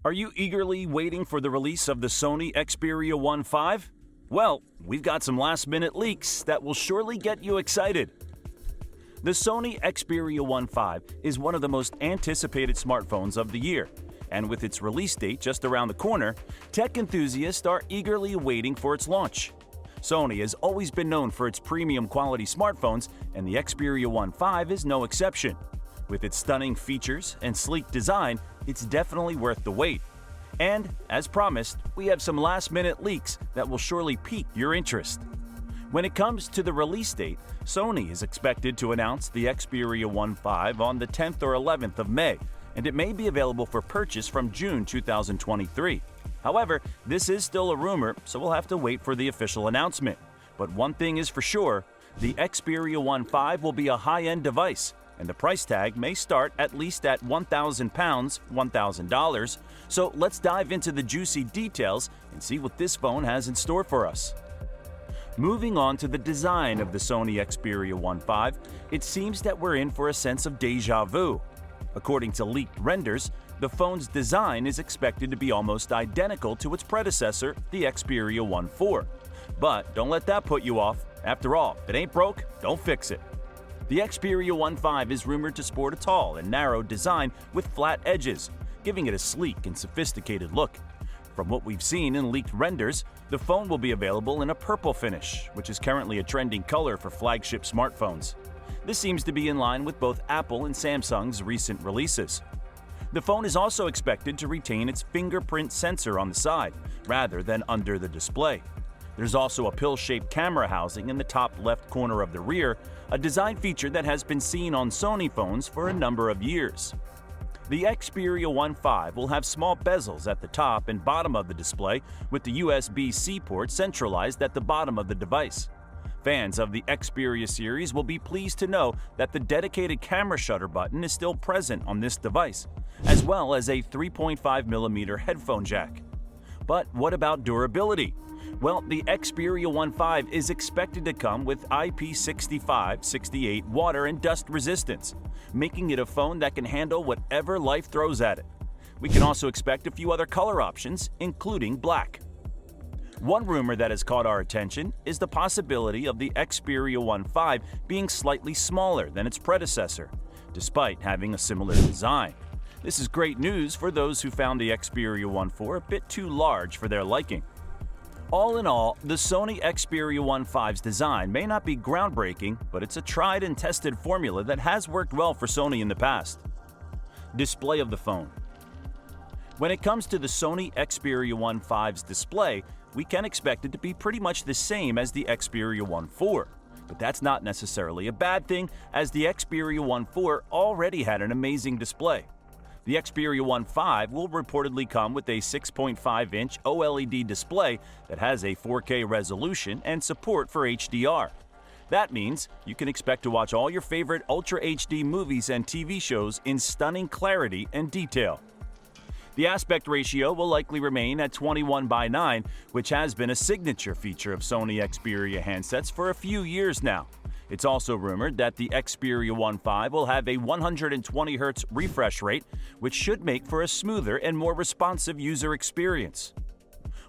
Are you eagerly waiting for the release of the Sony Xperia 1.5? Well, we've got some last-minute leaks that will surely get you excited. The Sony Xperia 1.5 is one of the most anticipated smartphones of the year, and with its release date just around the corner, tech enthusiasts are eagerly waiting for its launch. Sony has always been known for its premium quality smartphones, and the Xperia 1.5 is no exception. With its stunning features and sleek design, it's definitely worth the wait. And, as promised, we have some last-minute leaks that will surely pique your interest. When it comes to the release date, Sony is expected to announce the Xperia 1.5 on the 10th or 11th of May, and it may be available for purchase from June 2023. However, this is still a rumor, so we'll have to wait for the official announcement. But one thing is for sure, the Xperia 1.5 will be a high-end device, and the price tag may start at least at £1,000, $1,000. So let's dive into the juicy details and see what this phone has in store for us. Moving on to the design of the Sony Xperia 1.5, it seems that we're in for a sense of deja vu. According to leaked renders, the phone's design is expected to be almost identical to its predecessor, the Xperia 1.4. But don't let that put you off. After all, if it ain't broke, don't fix it. The Xperia 1.5 is rumored to sport a tall and narrow design with flat edges, giving it a sleek and sophisticated look. From what we've seen in leaked renders, the phone will be available in a purple finish, which is currently a trending color for flagship smartphones. This seems to be in line with both Apple and Samsung's recent releases. The phone is also expected to retain its fingerprint sensor on the side, rather than under the display. There's also a pill-shaped camera housing in the top left corner of the rear, a design feature that has been seen on Sony phones for a number of years. The Xperia 1.5 will have small bezels at the top and bottom of the display, with the USB-C port centralized at the bottom of the device. Fans of the Xperia series will be pleased to know that the dedicated camera shutter button is still present on this device, as well as a 3.5mm headphone jack. But what about durability? Well, the Xperia 1.5 is expected to come with IP65/68 water and dust resistance, making it a phone that can handle whatever life throws at it. We can also expect a few other color options, including black. One rumor that has caught our attention is the possibility of the Xperia 1.5 being slightly smaller than its predecessor, despite having a similar design. This is great news for those who found the Xperia 1.4 a bit too large for their liking. All in all, the Sony Xperia 1.5's design may not be groundbreaking, but it's a tried and tested formula that has worked well for Sony in the past. Display of the phone. When it comes to the Sony Xperia 1.5's display, we can expect it to be pretty much the same as the Xperia 1.4. But that's not necessarily a bad thing, as the Xperia 1.4 already had an amazing display. The Xperia 1.5 will reportedly come with a 6.5-inch OLED display that has a 4K resolution and support for HDR. That means you can expect to watch all your favorite Ultra HD movies and TV shows in stunning clarity and detail. The aspect ratio will likely remain at 21:9, which has been a signature feature of Sony Xperia handsets for a few years now. It's also rumored that the Xperia 1.5 will have a 120Hz refresh rate, which should make for a smoother and more responsive user experience.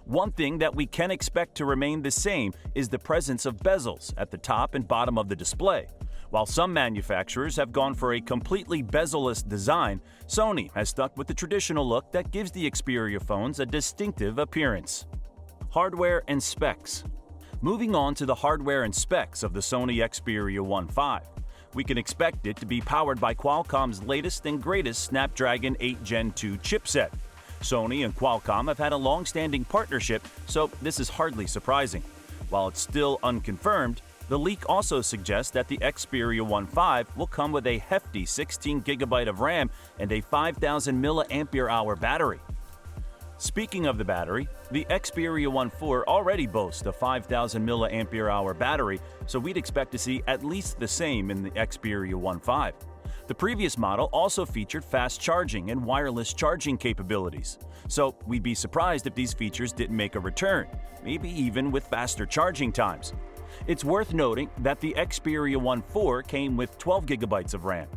One thing that we can expect to remain the same is the presence of bezels at the top and bottom of the display. While some manufacturers have gone for a completely bezel-less design, Sony has stuck with the traditional look that gives the Xperia phones a distinctive appearance. Hardware and specs. Moving on to the hardware and specs of the Sony Xperia 1.5. We can expect it to be powered by Qualcomm's latest and greatest Snapdragon 8 Gen 2 chipset. Sony and Qualcomm have had a long-standing partnership, so this is hardly surprising. While it's still unconfirmed, the leak also suggests that the Xperia 1.5 will come with a hefty 16GB of RAM and a 5000 mAh battery. Speaking of the battery, the Xperia 1.4 already boasts a 5000 mAh battery, so we'd expect to see at least the same in the Xperia 1.5. The previous model also featured fast charging and wireless charging capabilities, so we'd be surprised if these features didn't make a return, maybe even with faster charging times. It's worth noting that the Xperia 1.4 came with 12GB of RAM,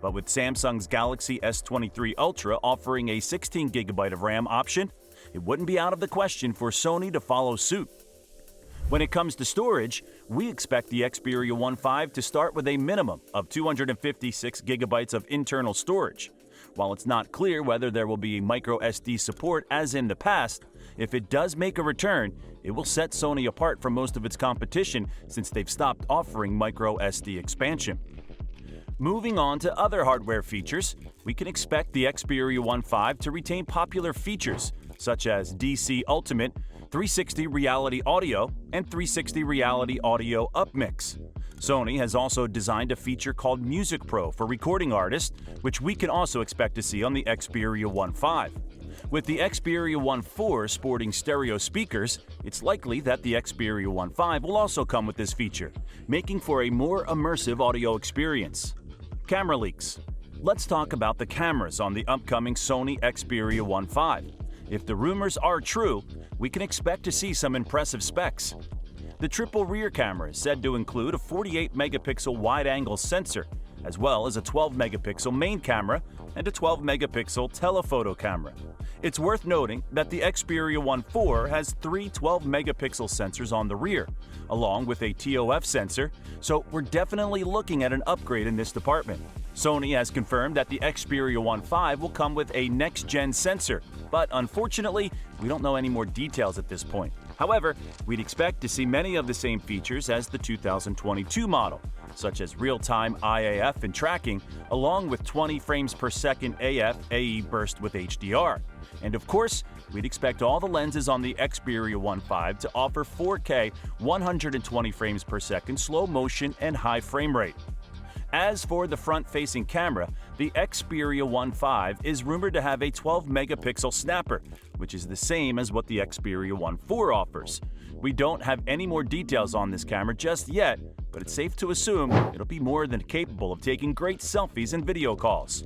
But with Samsung's Galaxy S23 Ultra offering a 16GB of RAM option, it wouldn't be out of the question for Sony to follow suit. When it comes to storage, we expect the Xperia 1.5 to start with a minimum of 256GB of internal storage. While it's not clear whether there will be micro SD support as in the past, if it does make a return, it will set Sony apart from most of its competition since they've stopped offering micro SD expansion. Moving on to other hardware features, we can expect the Xperia 1.5 to retain popular features such as DC Ultimate, 360 Reality Audio, and 360 Reality Audio Upmix. Sony has also designed a feature called Music Pro for recording artists, which we can also expect to see on the Xperia 1.5. With the Xperia 1.4 sporting stereo speakers, it's likely that the Xperia 1.5 will also come with this feature, making for a more immersive audio experience. Camera leaks. Let's talk about the cameras on the upcoming Sony Xperia 1.5. If the rumors are true, we can expect to see some impressive specs. The triple rear camera is said to include a 48-megapixel wide-angle sensor, as well as a 12-megapixel main camera and a 12-megapixel telephoto camera. It's worth noting that the Xperia 1.4 has three 12-megapixel sensors on the rear, along with a TOF sensor, so we're definitely looking at an upgrade in this department. Sony has confirmed that the Xperia 1.5 will come with a next-gen sensor, but unfortunately, we don't know any more details at this point. However, we'd expect to see many of the same features as the 2022 model, such as real-time IAF and tracking, along with 20 frames per second AF/AE burst with HDR. And of course, we'd expect all the lenses on the Xperia 1.5 to offer 4K 120 frames per second slow motion and high frame rate. As for the front-facing camera, the Xperia 1.5 is rumored to have a 12-megapixel snapper, which is the same as what the Xperia 1.4 offers. We don't have any more details on this camera just yet, but it's safe to assume it'll be more than capable of taking great selfies and video calls.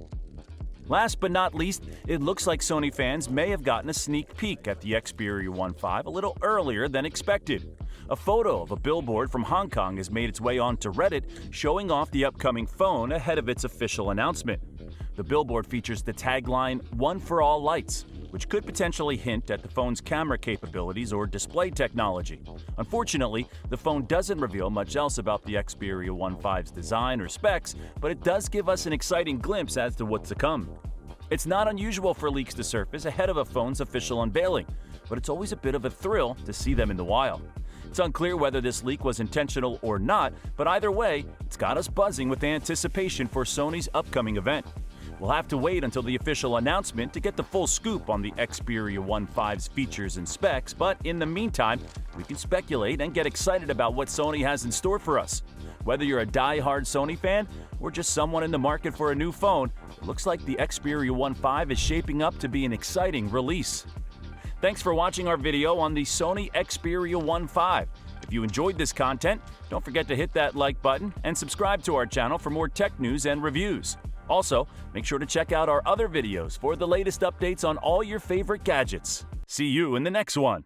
Last but not least, it looks like Sony fans may have gotten a sneak peek at the Xperia 1.5 a little earlier than expected. A photo of a billboard from Hong Kong has made its way onto Reddit, showing off the upcoming phone ahead of its official announcement. The billboard features the tagline, "One for all lights," which could potentially hint at the phone's camera capabilities or display technology. Unfortunately, the phone doesn't reveal much else about the Xperia 1.5's design or specs, but it does give us an exciting glimpse as to what's to come. It's not unusual for leaks to surface ahead of a phone's official unveiling, but it's always a bit of a thrill to see them in the wild. It's unclear whether this leak was intentional or not, but either way, it's got us buzzing with anticipation for Sony's upcoming event. We'll have to wait until the official announcement to get the full scoop on the Xperia 1.5's features and specs, but in the meantime, we can speculate and get excited about what Sony has in store for us. Whether you're a die-hard Sony fan or just someone in the market for a new phone, it looks like the Xperia 1.5 is shaping up to be an exciting release. Thanks for watching our video on the Sony Xperia 1.5. If you enjoyed this content, don't forget to hit that like button and subscribe to our channel for more tech news and reviews. Also, make sure to check out our other videos for the latest updates on all your favorite gadgets. See you in the next one.